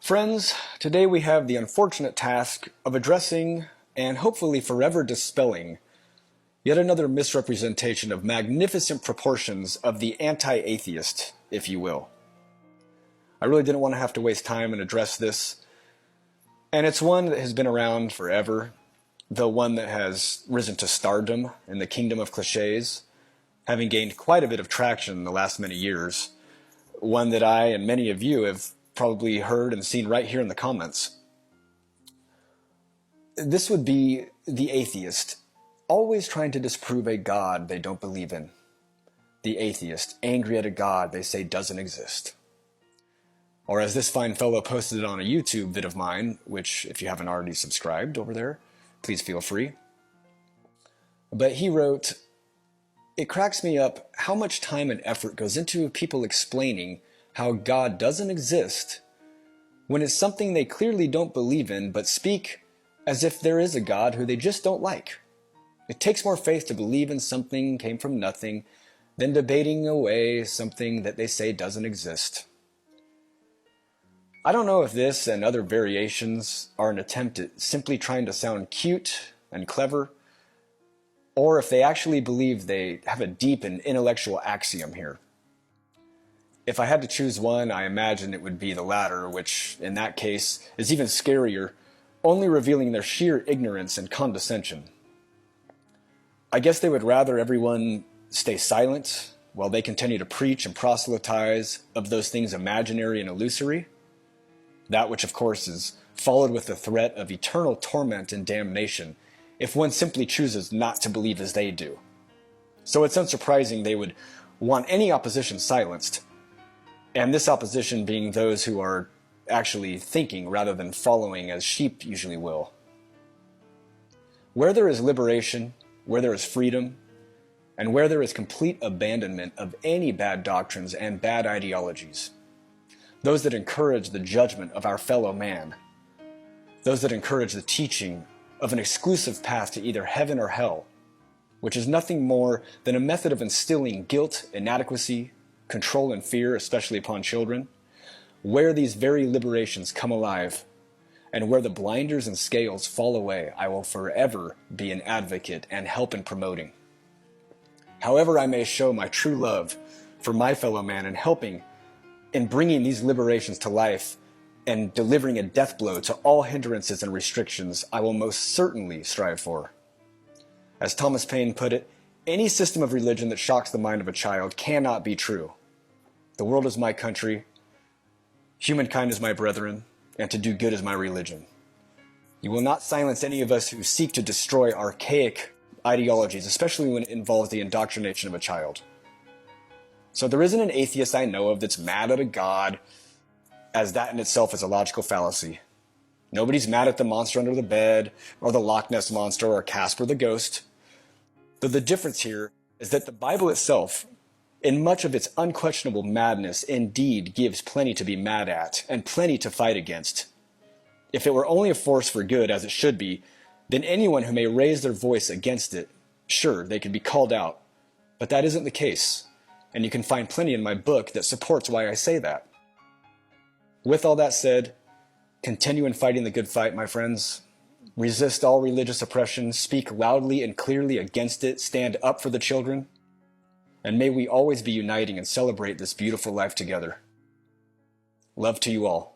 Friends, today we have the unfortunate task of addressing and hopefully forever dispelling yet another misrepresentation of magnificent proportions of the anti-atheist, if you will. I really didn't want to have to waste time and address this, and it's one that has been around forever, though one that has risen to stardom in the kingdom of cliches, having gained quite a bit of traction in the last many years, one that I and many of you have probably heard and seen right here in the comments. This would be the atheist, always trying to disprove a God they don't believe in. The atheist, angry at a God they say doesn't exist. Or as this fine fellow posted on a YouTube vid of mine, which if you haven't already subscribed over there, please feel free. But he wrote, "It cracks me up how much time and effort goes into people explaining how God doesn't exist when it's something they clearly don't believe in, but speak as if there is a God who they just don't like. It takes more faith to believe in something came from nothing than debating away something that they say doesn't exist." I don't know if this and other variations are an attempt at simply trying to sound cute and clever, or if they actually believe they have a deep and intellectual axiom here. If I had to choose one, I imagine it would be the latter, which, in that case, is even scarier, only revealing their sheer ignorance and condescension. I guess they would rather everyone stay silent while they continue to preach and proselytize of those things imaginary and illusory, that which, of course, is followed with the threat of eternal torment and damnation if one simply chooses not to believe as they do. So it's unsurprising they would want any opposition silenced, and this opposition being those who are actually thinking rather than following as sheep usually will. Where there is liberation, where there is freedom, and where there is complete abandonment of any bad doctrines and bad ideologies, those that encourage the judgment of our fellow man, those that encourage the teaching of an exclusive path to either heaven or hell, which is nothing more than a method of instilling guilt, inadequacy, control and fear, especially upon children, where these very liberations come alive, and where the blinders and scales fall away, I will forever be an advocate and help in promoting. However I may show my true love for my fellow man in helping in bringing these liberations to life and delivering a death blow to all hindrances and restrictions, I will most certainly strive for. As Thomas Paine put it, any system of religion that shocks the mind of a child cannot be true. The world is my country, humankind is my brethren, and to do good is my religion. You will not silence any of us who seek to destroy archaic ideologies, especially when it involves the indoctrination of a child. So there isn't an atheist I know of that's mad at a God, as that in itself is a logical fallacy. Nobody's mad at the monster under the bed, or the Loch Ness monster, or Casper the ghost. Though the difference here is that the Bible itself, in much of its unquestionable madness, indeed gives plenty to be mad at and plenty to fight against. If it were only a force for good, as it should be, then anyone who may raise their voice against it, sure, they could be called out. But that isn't the case, and you can find plenty in my book that supports why I say that. With all that said, continue in fighting the good fight, my friends. Resist all religious oppression, speak loudly and clearly against it, stand up for the children, and may we always be uniting and celebrate this beautiful life together. Love to you all.